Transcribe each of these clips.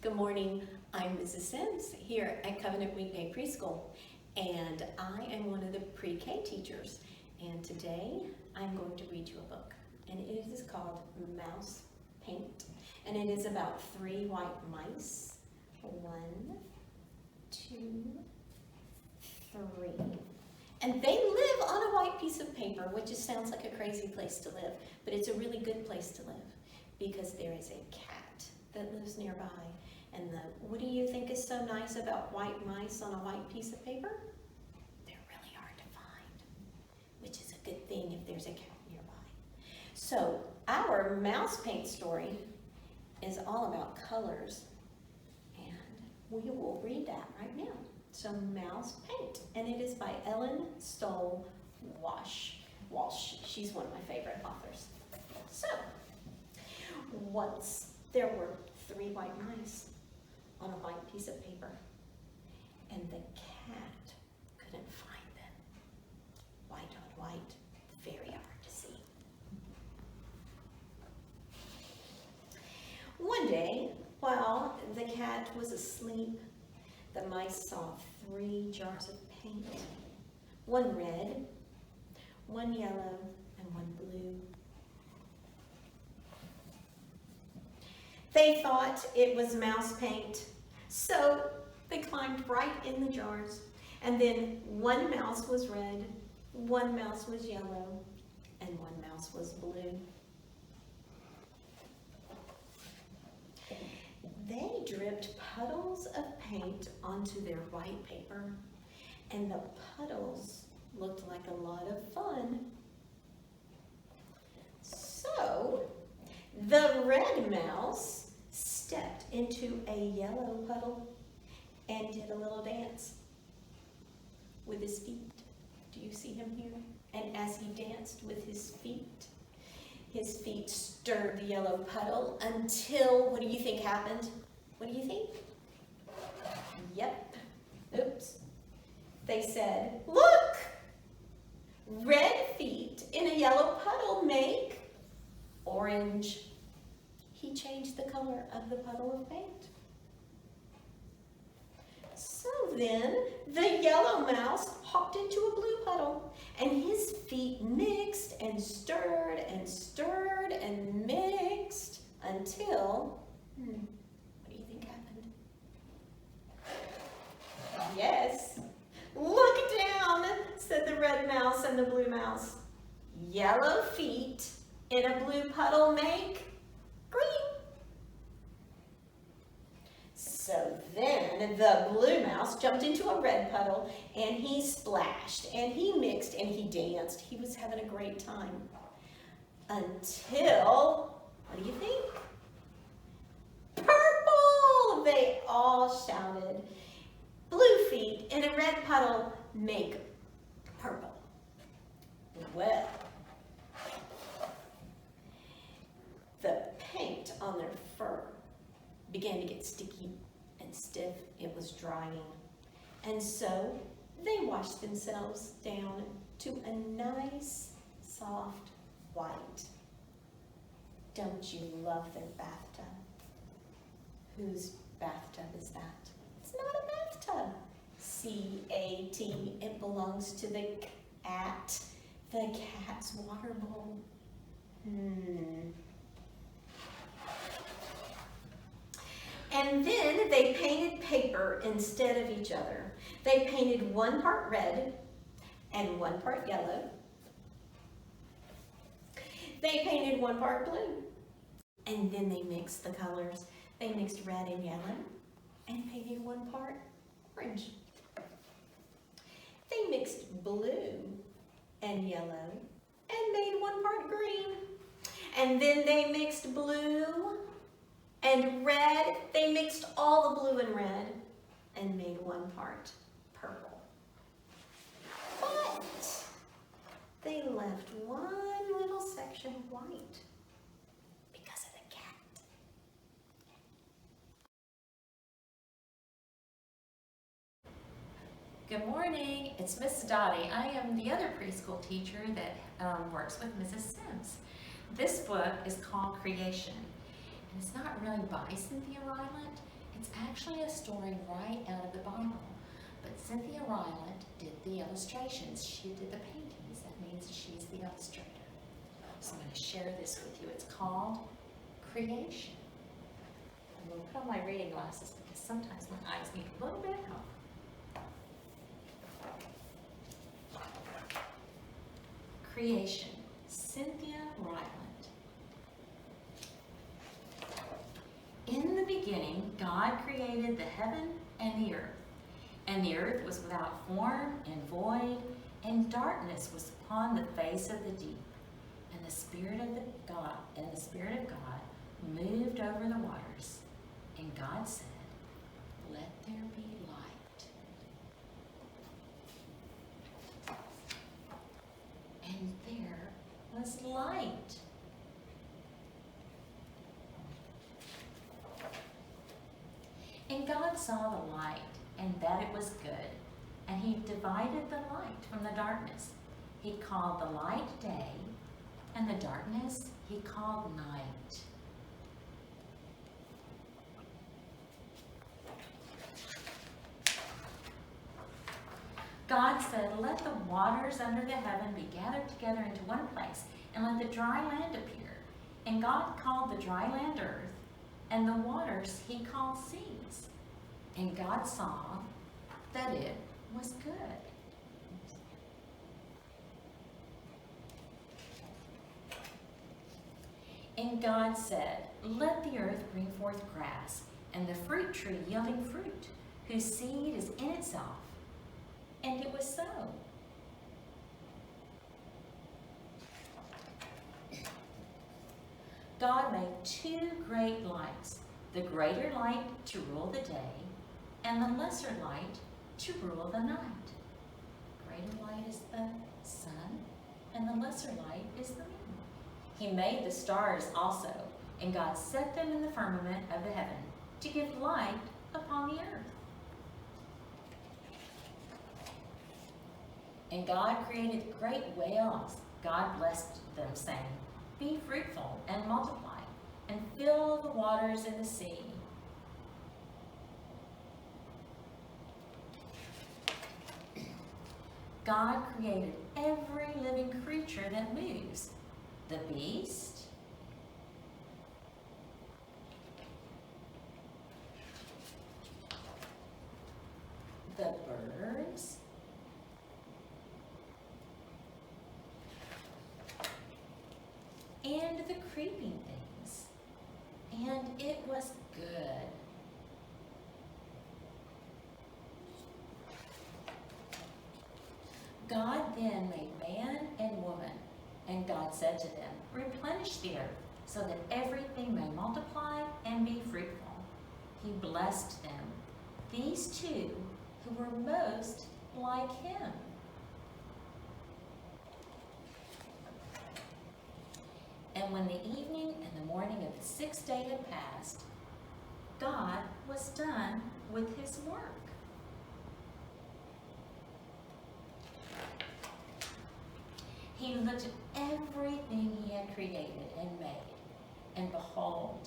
Good morning, I'm Mrs. Sims here at Covenant Weekday Preschool, and I am one of the pre-K teachers. And today I'm going to read you a book, and it is called Mouse Paint, and it is about 3 white mice. 1, 2, 3. And they live on a white piece of paper, which just sounds like a crazy place to live, but it's a really good place to live because there is a cat that lives nearby. And what do you think is so nice about white mice on a white piece of paper? They're really hard to find, which is a good thing if there's a cat nearby. So our mouse paint story is all about colors, and we will read that right now. So Mouse Paint, and it is by Ellen Stoll Walsh. She's one of my favorite authors. So, once there were 3 white mice on a white piece of paper, and the cat couldn't find them. White on white, very hard to see. One day, while the cat was asleep, the mice saw 3 jars of paint, 1 red, 1 yellow, and 1 blue. They thought it was mouse paint, so they climbed right in the jars, and then 1 mouse was red, 1 mouse was yellow, and 1 mouse was blue. They dripped puddles of paint onto their white paper, and the puddles looked like a lot of fun. So, the red mouse stepped into a yellow puddle and did a little dance with his feet. Do you see him here? And as he danced with his feet stirred the yellow puddle until, what do you think happened? What do you think? Yep. Oops. They said, look! Red feet in a yellow puddle make orange. He changed the color of the puddle of paint. So then, the yellow mouse hopped into a blue puddle, and his feet mixed and stirred and stirred and mixed until, what do you think happened? Yes. Look down, said the red mouse and the blue mouse. Yellow feet in a blue puddle make green. So then the blue mouse jumped into a red puddle, and he splashed and he mixed and he danced. He was having a great time until, what do you think? Purple! They all shouted. Blue feet in a red puddle make purple. Well, the paint on their fur began to get sticky and stiff. It was drying. And so they washed themselves down to a nice, soft white. Don't you love their bathtub? Whose bathtub is that? It's not a bathtub. C-A-T, it belongs to the cat. The cat's water bowl. And then they painted paper instead of each other. They painted 1 part red and 1 part yellow. They painted 1 part blue. And then they mixed the colors. They mixed red and yellow and painted 1 part orange. They mixed blue and yellow and made 1 part green. And then they mixed blue and red. They mixed all the blue and red and made 1 part purple. But they left 1 little section white because of the cat. Good morning, it's Miss Dottie. I am the other preschool teacher that works with Mrs. Sims. This book is called Creation. And it's not really by Cynthia Ryland, It's actually a story right out of the Bible, but Cynthia Ryland did the illustrations. She did the paintings. That means she's the illustrator. So I'm going to share this with you. It's called Creation. I'm going to put on my reading glasses because sometimes my eyes need a little bit of help. Creation, Cynthia Ryland. In the beginning, God created the heaven and the earth. And the earth was without form and void, and darkness was upon the face of the deep. And the Spirit of God moved over the waters. And God said, "Let there be light." And there was light. And God saw the light, and that it was good. And he divided the light from the darkness. He called the light day, and the darkness he called night. God said, "Let the waters under the heaven be gathered together into one place, and let the dry land appear." And God called the dry land earth, and the waters he called seas. And God saw that it was good. And God said, "Let the earth bring forth grass, and the fruit tree yielding fruit, whose seed is in itself." And it was so. God made two great lights, the greater light to rule the day, and the lesser light to rule the night. Greater light is the sun, and the lesser light is the moon. He made the stars also, and God set them in the firmament of the heaven to give light upon the earth. And God created great whales. God blessed them, saying, "Be fruitful and multiply, and fill the waters in the sea." God created every living creature that moves, the beast, the birds, and the creeping things. And it was good. God then made man and woman, and God said to them, "Replenish the earth, so that everything may multiply and be fruitful." He blessed them, these two who were most like him. And when the evening and the morning of the sixth day had passed, God was done with his work. He looked at everything he had created and made, and behold,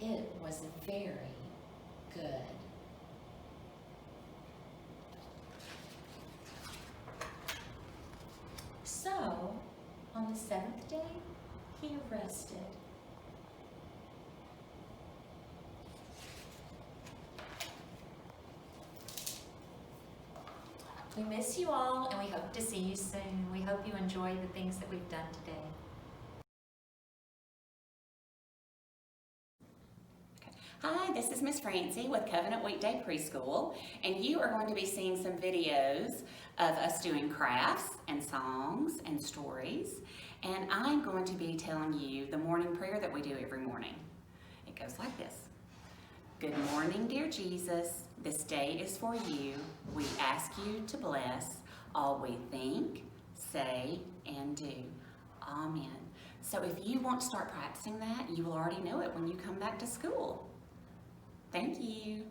it was very good. So, on the seventh day, he rested. We miss you all, and we hope to see you soon. We hope you enjoy the things that we've done today. Hi, this is Miss Francie with Covenant Weekday Preschool, and you are going to be seeing some videos of us doing crafts and songs and stories, and I'm going to be telling you the morning prayer that we do every morning. It goes like this. Good morning, dear Jesus. This day is for you. We ask you to bless all we think, say, and do. Amen. So if you want to start practicing that, you will already know it when you come back to school. Thank you.